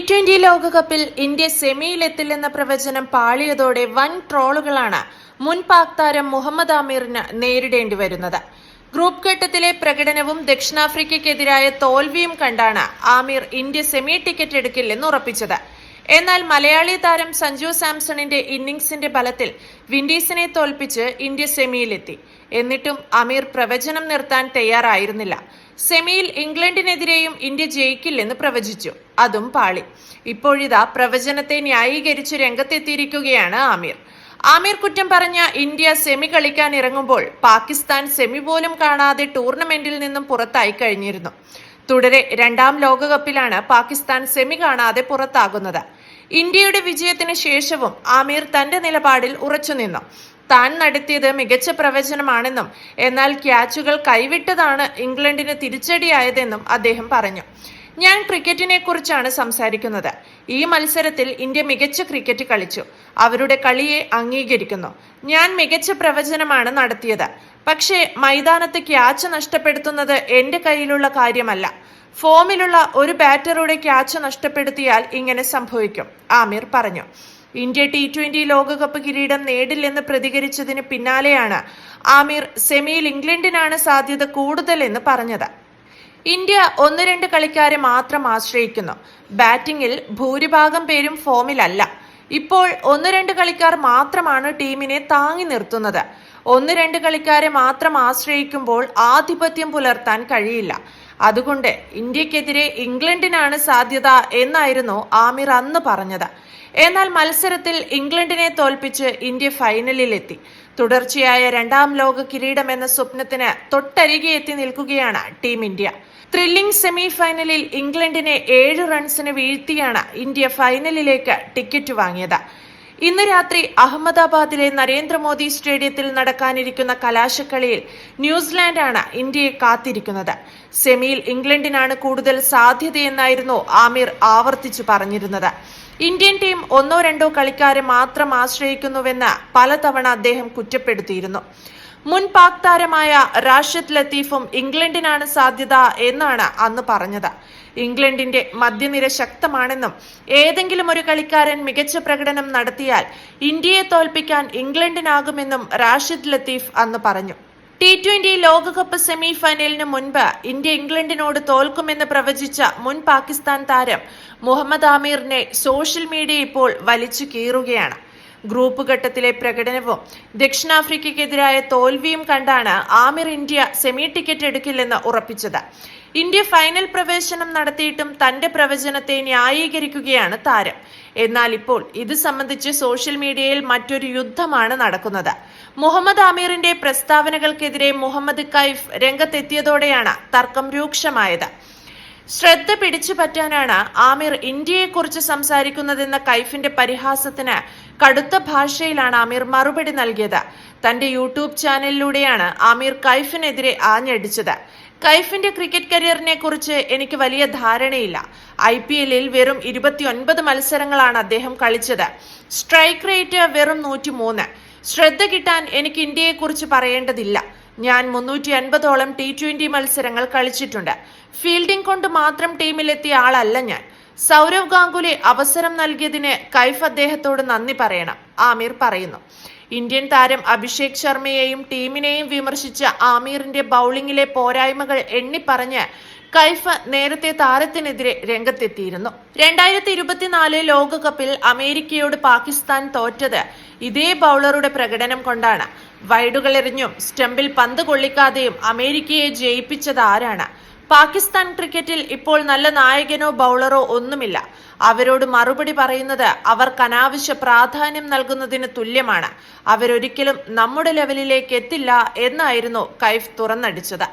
T20 ലോകകപ്പിൽ India സെമിയിലെത്തില്ലെന്ന പ്രവചനം പാളിയതോടെ വൻ ട്രോളുകളാണ് മുൻ പാക് താരം മുഹമ്മദ് ആമിറിന് നേരിടേണ്ടി വരുന്നത്. ഗ്രൂപ്പ് ഘട്ടത്തിലെ പ്രകടനവും ദക്ഷിണാഫ്രിക്കയ്ക്കെതിരായ തോൽവിയും കണ്ടാണ് ആമിർ ഇന്ത്യ സെമി ടിക്കറ്റ് എടുക്കില്ലെന്ന് ഉറപ്പിച്ചത്. എന്നാൽ മലയാളി താരം സഞ്ജു സാംസണിന്റെ ഇന്നിംഗ്സിന്റെ ബലത്തിൽ വിൻഡീസിനെ തോൽപ്പിച്ച് ഇന്ത്യ സെമിയിലെത്തി. എന്നിട്ടും ആമിർ പ്രവചനം നിർത്താൻ തയ്യാറായിരുന്നില്ല. സെമിയിൽ ഇംഗ്ലണ്ടിനെതിരെയും ഇന്ത്യ ജയിക്കില്ലെന്ന് പ്രവചിച്ചു. അതും പാളി. ഇപ്പോഴിതാ പ്രവചനത്തെ ന്യായീകരിച്ച് രംഗത്തെത്തിയിരിക്കുകയാണ് ആമിർ. ആമിർ കുറ്റം പറഞ്ഞ ഇന്ത്യ സെമി കളിക്കാൻ ഇറങ്ങുമ്പോൾ പാകിസ്ഥാൻ സെമി പോലും കാണാതെ ടൂർണമെന്റിൽ നിന്നും പുറത്തായി കഴിഞ്ഞിരുന്നു. തുടരെ രണ്ടാം ലോകകപ്പിലാണ് പാകിസ്ഥാൻ സെമി കാണാതെ പുറത്താകുന്നത്. ഇന്ത്യയുടെ വിജയത്തിന് ശേഷവും ആമിർ തന്റെ നിലപാടിൽ ഉറച്ചുനിന്നു. താൻ നടത്തിയത് മികച്ച പ്രവചനമാണെന്നും എന്നാൽ ക്യാച്ചുകൾ കൈവിട്ടതാണ് ഇംഗ്ലണ്ടിന് തിരിച്ചടിയായതെന്നും അദ്ദേഹം പറഞ്ഞു. ഞാൻ ക്രിക്കറ്റിനെ കുറിച്ചാണ് സംസാരിക്കുന്നത്. ഈ മത്സരത്തിൽ ഇന്ത്യ മികച്ച ക്രിക്കറ്റ് കളിച്ചു. അവരുടെ കളിയെ അംഗീകരിക്കുന്നു. ഞാൻ മികച്ച പ്രവചനമാണ് നടത്തിയത്. പക്ഷേ മൈതാനത്ത് ക്യാച്ച് നഷ്ടപ്പെടുത്തുന്നത് എന്റെ കയ്യിലുള്ള കാര്യമല്ല. ഫോമിലുള്ള ഒരു ബാറ്ററുടെ ക്യാച്ച് നഷ്ടപ്പെടുത്തിയാൽ ഇങ്ങനെ സംഭവിക്കും, ആമിർ പറഞ്ഞു. ഇന്ത്യ T20 ലോകകപ്പ് കിരീടം നേടില്ലെന്ന് പ്രതികരിച്ചതിന് പിന്നാലെയാണ് ആമിർ സെമിയിൽ ഇംഗ്ലണ്ടിനാണ് സാധ്യത കൂടുതലെന്ന് പറഞ്ഞത്. ഇന്ത്യ 1-2 കളിക്കാരെ മാത്രം ആശ്രയിക്കുന്നു. ബാറ്റിംഗിൽ ഭൂരിഭാഗം പേരും ഫോമിലല്ല. ഇപ്പോൾ 1-2 കളിക്കാർ മാത്രമാണ് ടീമിനെ താങ്ങി നിർത്തുന്നത്. 1-2 കളിക്കാരെ മാത്രം ആശ്രയിക്കുമ്പോൾ ആധിപത്യം പുലർത്താൻ കഴിയില്ല. അതുകൊണ്ട് ഇന്ത്യക്കെതിരെ ഇംഗ്ലണ്ടിനാണ് സാധ്യത എന്നായിരുന്നു ആമിർ അന്ന് പറഞ്ഞത്. എന്നാൽ മത്സരത്തിൽ ഇംഗ്ലണ്ടിനെ തോൽപ്പിച്ച് ഇന്ത്യ ഫൈനലിലെത്തി. തുടർച്ചയായ രണ്ടാം ലോക കിരീടമെന്ന സ്വപ്നത്തിന് തൊട്ടരികെ എത്തി നിൽക്കുകയാണ് ടീം ഇന്ത്യ. ത്രില്ലിംഗ് സെമി ഫൈനലിൽ ഇംഗ്ലണ്ടിനെ 7 റൺസിന് വീഴ്ത്തിയാണ് ഇന്ത്യ ഫൈനലിലേക്ക് ടിക്കറ്റ് വാങ്ങിയത്. ഇന്ന് രാത്രി അഹമ്മദാബാദിലെ നരേന്ദ്രമോദി സ്റ്റേഡിയത്തിൽ നടക്കാനിരിക്കുന്ന കലാശക്കളിയിൽ ന്യൂസിലാൻഡാണ് ഇന്ത്യയെ കാത്തിരിക്കുന്നത്. സെമിയിൽ ഇംഗ്ലണ്ടിനാണ് കൂടുതൽ സാധ്യതയെന്നായിരുന്നു ആമിർ ആവർത്തിച്ചു പറഞ്ഞിരുന്നത്. ഇന്ത്യൻ ടീം 1-2 കളിക്കാരെ മാത്രം ആശ്രയിക്കുന്നുവെന്ന് പലതവണ അദ്ദേഹം കുറ്റപ്പെടുത്തിയിരുന്നു. മുൻ പാക് താരമായ റാഷിദ് ലത്തീഫും ഇംഗ്ലണ്ടിനാണ് സാധ്യത എന്നാണ് അന്ന് പറഞ്ഞത്. ഇംഗ്ലണ്ടിന്റെ മധ്യനിര ശക്തമാണെന്നും ഏതെങ്കിലും ഒരു കളിക്കാരൻ മികച്ച പ്രകടനം നടത്തിയാൽ ഇന്ത്യയെ തോൽപ്പിക്കാൻ ഇംഗ്ലണ്ടിനാകുമെന്നും റാഷിദ് ലത്തീഫ് അന്ന് പറഞ്ഞു. T20 ലോകകപ്പ് സെമി ഫൈനലിന് മുൻപ് ഇന്ത്യ ഇംഗ്ലണ്ടിനോട് തോൽക്കുമെന്ന് പ്രവചിച്ച മുൻ പാകിസ്ഥാൻ താരം മുഹമ്മദ് ആമിറിനെ സോഷ്യൽ മീഡിയ ഇപ്പോൾ വലിച്ചു കീറുകയാണ്. ഗ്രൂപ്പ് ഘട്ടത്തിലെ പ്രകടനവും ദക്ഷിണാഫ്രിക്കയ്ക്കെതിരായ തോൽവിയും കണ്ടാണ് ആമിർ ഇന്ത്യ സെമി ടിക്കറ്റ് എടുക്കില്ലെന്ന് ഉറപ്പിച്ചത്. ഇന്ത്യ ഫൈനൽ പ്രവേശനം നടത്തിയിട്ടും തന്റെ പ്രവചനത്തെ ന്യായീകരിക്കുകയാണ് താരം. എന്നാൽ ഇപ്പോൾ ഇത് സംബന്ധിച്ച് സോഷ്യൽ മീഡിയയിൽ മറ്റൊരു യുദ്ധമാണ് നടക്കുന്നത്. മുഹമ്മദ് ആമിറിന്റെ പ്രസ്താവനകൾക്കെതിരെ മുഹമ്മദ് കൈഫ് രംഗത്തെത്തിയതോടെയാണ് തർക്കം രൂക്ഷമായത്. ശ്രദ്ധ പിടിച്ചു പറ്റാനാണ് ആമിർ ഇന്ത്യയെക്കുറിച്ച് സംസാരിക്കുന്നതെന്ന കൈഫിന്റെ പരിഹാസത്തിന് കടുത്ത ഭാഷയിലാണ് ആമിർ മറുപടി നൽകിയത്. തന്റെ യൂട്യൂബ് ചാനലിലൂടെയാണ് ആമിർ കൈഫിനെതിരെ ആഞ്ഞടിച്ചത്. കൈഫിന്റെ ക്രിക്കറ്റ് കരിയറിനെ കുറിച്ച് എനിക്ക് വലിയ ധാരണയില്ല. IPL-ൽ വെറും 29 മത്സരങ്ങളാണ് അദ്ദേഹം കളിച്ചത്. സ്ട്രൈക്ക് റേറ്റ് വെറും 103. ശ്രദ്ധ കിട്ടാൻ എനിക്ക് ഇന്ത്യയെക്കുറിച്ച് പറയേണ്ടതില്ല. ഞാൻ 350ഓളം T20 മത്സരങ്ങൾ കളിച്ചിട്ടുണ്ട്. ഫീൽഡിംഗ് കൊണ്ട് മാത്രം ടീമിലെത്തിയ ആളല്ല ഞാൻ. സൗരവ് ഗാംഗുലി അവസരം നൽകിയതിന് കൈഫ് അദ്ദേഹത്തോട് നന്ദി പറയണം, ആമിർ പറയുന്നു. ഇന്ത്യൻ താരം അഭിഷേക് ശർമ്മയെയും ടീമിനെയും വിമർശിച്ച ആമിറിന്റെ ബൌളിംഗിലെ പോരായ്മകൾ എണ്ണിപ്പറഞ്ഞ് കൈഫ് നേരത്തെ താരത്തിനെതിരെ രംഗത്തെത്തിയിരുന്നു. 2024 ലോകകപ്പിൽ അമേരിക്കയോട് പാകിസ്ഥാൻ തോറ്റത് ഇതേ ബൌളറുടെ പ്രകടനം കൊണ്ടാണ്. വൈഡുകൾ എറിഞ്ഞും സ്റ്റംപിൽ പന്ത് കൊള്ളിക്കാതെയും അമേരിക്കയെ ജയിപ്പിച്ചത് ആരാണ്? പാകിസ്ഥാൻ ക്രിക്കറ്റിൽ ഇപ്പോൾ നല്ല നായകനോ ബൌളറോ ഒന്നുമില്ല. അവരോട് മറുപടി പറയുന്നത് അവർക്ക് അനാവശ്യ പ്രാധാന്യം നൽകുന്നതിന് തുല്യമാണ്. അവരൊരിക്കലും നമ്മുടെ ലെവലിലേക്ക് എത്തില്ല എന്നായിരുന്നു കൈഫ് തുറന്നടിച്ചത്.